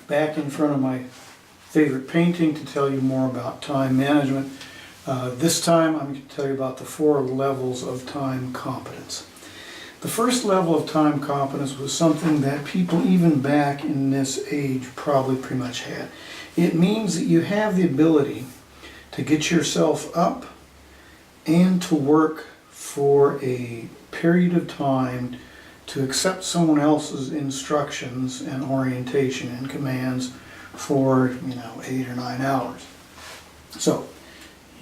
back in front of my favorite painting to tell you more about time management. This time I'm going to tell you about the 4 levels of time competence. The first level of time competence was something that people even back in this age probably pretty much had. It means that you have the ability to get yourself up and to work for a period of time to accept someone else's instructions and orientation and commands for 8 or 9 hours. So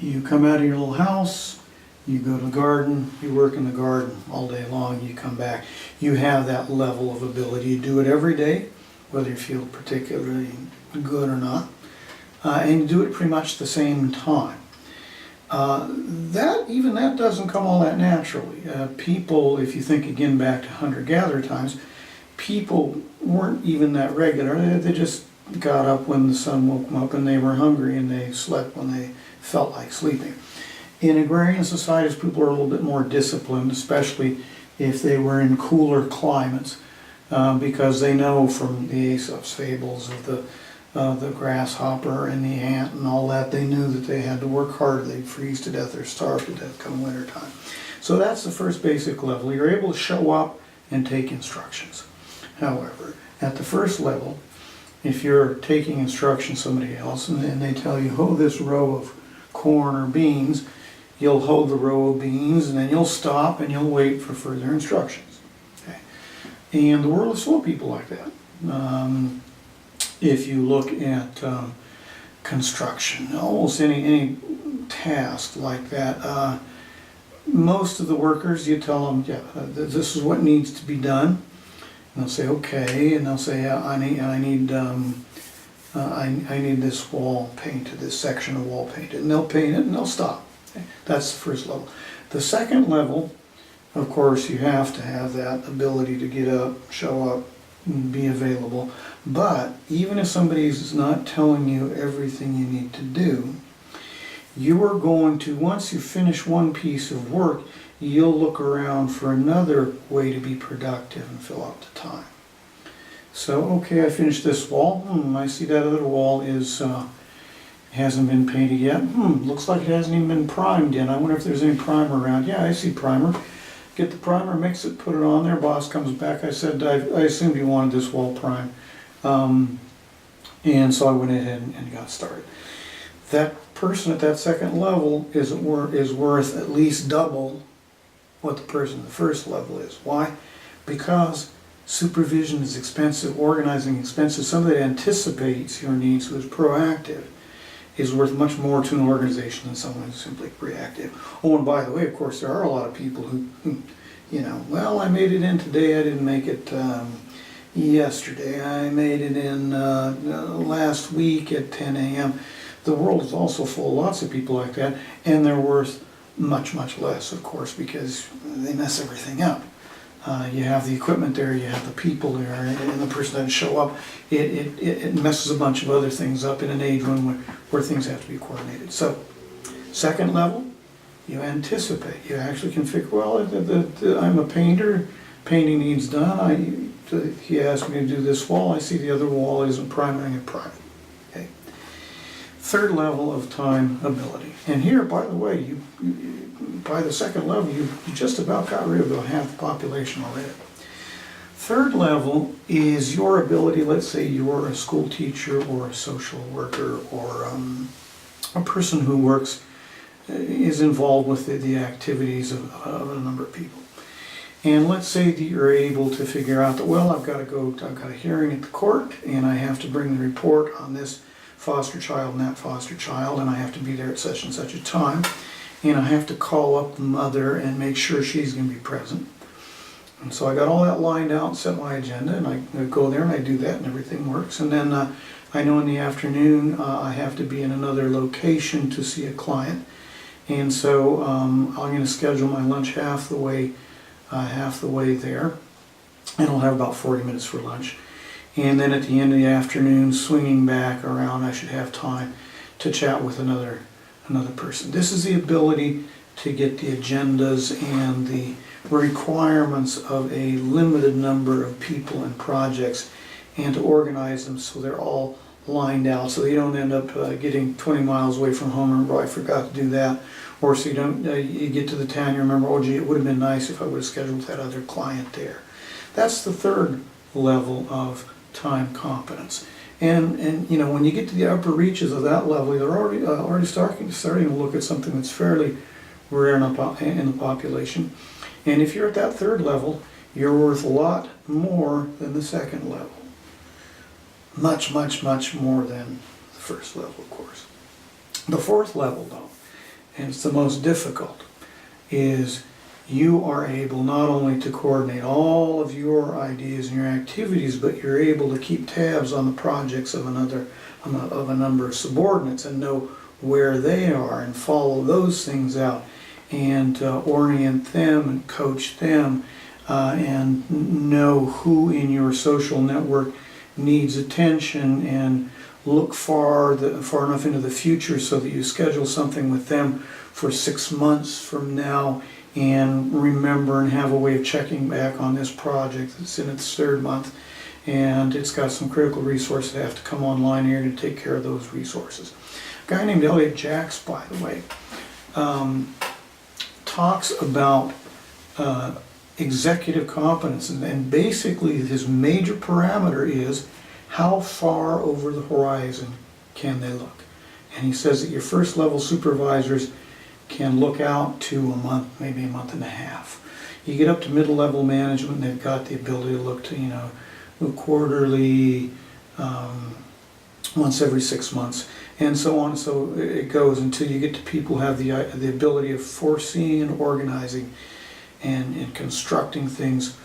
you come out of your little house, you go to the garden, you work in the garden all day long, you come back. You have that level of ability. You do it every day, whether you feel particularly good or not, and you do it pretty much the same time. That doesn't come all that naturally. People, if you think again back to hunter-gatherer times, people weren't even that regular. They just got up when the sun woke them up, and they were hungry, and they slept when they felt like sleeping. In agrarian societies, people are a little bit more disciplined, especially if they were in cooler climates, because they know from the Aesop's fables of the grasshopper and the ant and all that, they knew that they had to work harder. They'd freeze to death or starve to death come winter time. So that's the first basic level. You're able to show up and take instructions. However, at the first level, if you're taking instructions from somebody else and they tell you, hoe this row of corn or beans, you'll hoe the row of beans, and then you'll stop and you'll wait for further instructions. Okay? And the world is full of people like that. If you look at construction, almost any task like that, most of the workers, you tell them, this is what needs to be done. And they'll say, okay, and they'll say, I need this wall painted, this section of wall painted, and they'll paint it and they'll stop. Okay? That's the first level. The second level, of course, you have to have that ability to get up, show up, and be available. But even if somebody is not telling you everything you need to do, you are going to, once you finish one piece of work, you'll look around for another way to be productive and fill out the time. So, okay, I finished this wall. I see that other wall hasn't been painted yet. Looks like it hasn't even been primed yet. I wonder if there's any primer around. Yeah, I see primer. Get the primer, mix it, put it on there. Boss comes back. I said, I assumed you wanted this wall primed. And so I went ahead and got started. That person at that second level is worth at least double what the person at the first level is. Why? Because supervision is expensive, organizing expensive. Somebody that anticipates your needs, who is proactive, is worth much more to an organization than someone who's simply reactive. Oh, and by the way, of course, there are a lot of people who well, I made it in today, I didn't make it yesterday, I made it in last week at 10 a.m. The world is also full of lots of people like that, and they're worth much, much less, of course, because they mess everything up. You have the equipment there, you have the people there, and the person doesn't show up. It messes a bunch of other things up in an age where things have to be coordinated. So, second level, you anticipate. You actually can figure, well, I'm a painter, painting needs done. He asked me to do this wall, I see the other wall isn't priming and priming. Okay. Third level of time ability. And here, by the way, by the second level, you just about got rid of about half the population already. Third level is your ability, let's say you're a school teacher or a social worker or a person who is involved with the activities of a number of people. And let's say that you're able to figure out that, well, I've got a hearing at the court, and I have to bring the report on this foster child and that foster child, and I have to be there at such and such a time, and I have to call up the mother and make sure she's going to be present. And so I got all that lined out, set my agenda, and I go there and I do that, and everything works. And then I know in the afternoon I have to be in another location to see a client, and so I'm going to schedule my lunch half the way there, and I'll have about 40 minutes for lunch. And then at the end of the afternoon, swinging back around, I should have time to chat with another person. This is the ability to get the agendas and the requirements of a limited number of people and projects and to organize them so they're all lined out, so you don't end up getting 20 miles away from home and remember, "Oh, I forgot to do that," or so you don't, you get to the town, you remember, "Oh gee, it would have been nice if I would have scheduled that other client there." That's the third level of time competence. And you know, when you get to the upper reaches of that level, you're already starting to look at something that's fairly rare in the population. And if you're at that third level, you're worth a lot more than the second level. Much, much, much more than the first level, of course. The fourth level, though, and it's the most difficult, is you are able not only to coordinate all of your ideas and your activities, but you're able to keep tabs on the projects of a number of subordinates and know where they are and follow those things out and orient them and coach them and know who in your social network needs attention and look far enough into the future so that you schedule something with them for 6 months from now and remember and have a way of checking back on this project that's in its third month, and it's got some critical resources that have to come online here to take care of those resources. A guy named Elliot Jacks, by the way, talks about executive competence, and basically his major parameter is how far over the horizon can they look. And he says that your first level supervisors can look out to a month, maybe a month and a half. You get up to middle level management and they've got the ability to look to, you know, quarterly, once every 6 months, and so on. So it goes until you get to people who have the ability of foreseeing and organizing and constructing things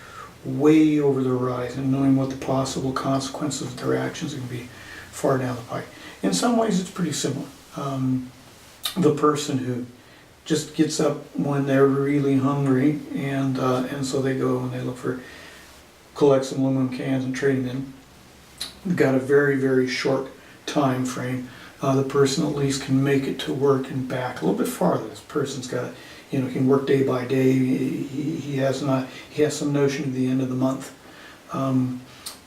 way over the horizon, knowing what the possible consequences of their actions can be far down the pike. In some ways it's pretty similar. The person who just gets up when they're really hungry and so they go and they look for, collect some aluminum cans and trade them in. They've got a very, very short time frame. The person at least can make it to work and back a little bit farther. This person's got, you know, can work day by day. He has some notion of the end of the month. And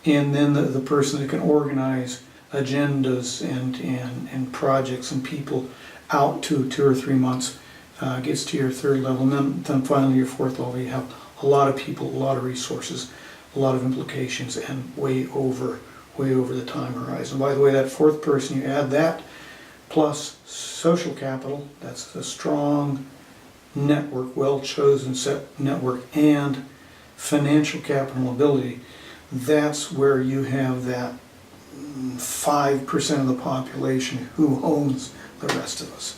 then the person that can organize agendas and projects and people out to 2 or 3 months gets to your third level. And then finally your fourth level, you have a lot of people, a lot of resources, a lot of implications, and way over the time horizon. By the way, that fourth person, you add that plus social capital, that's a strong network, well-chosen set network, and financial capital ability, that's where you have that 5% of the population who owns the rest of us.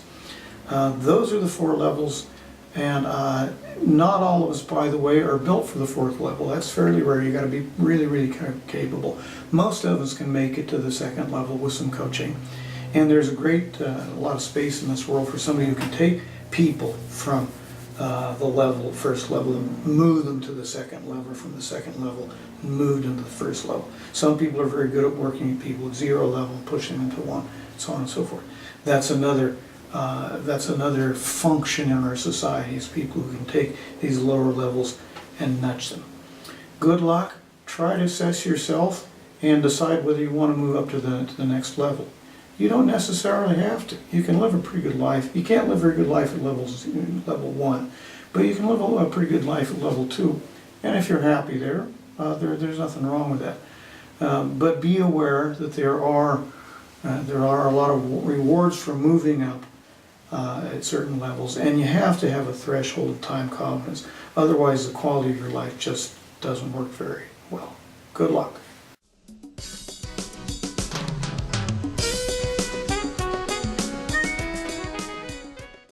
Those are the 4 levels, and not all of us, by the way, are built for the 4th level. That's fairly rare. You got to be really, really capable. Most of us can make it to the 2nd level with some coaching, and there's a lot of space in this world for somebody who can take people from the first level and move them to the 2nd level, from the 2nd level and move them to the 1st level. Some people are very good at working with people at 0 level and pushing them into 1, so on and so forth. That's another function in our society, is people who can take these lower levels and nudge them. Good luck. Try to assess yourself and decide whether you want to move up to the next level. You don't necessarily have to. You can live a pretty good life. You can't live a very good life at level 1, but you can live a pretty good life at level 2. And if you're happy there, there's nothing wrong with that. But be aware that there are a lot of rewards for moving up at certain levels, and you have to have a threshold of time competence. Otherwise, the quality of your life just doesn't work very well. Good luck.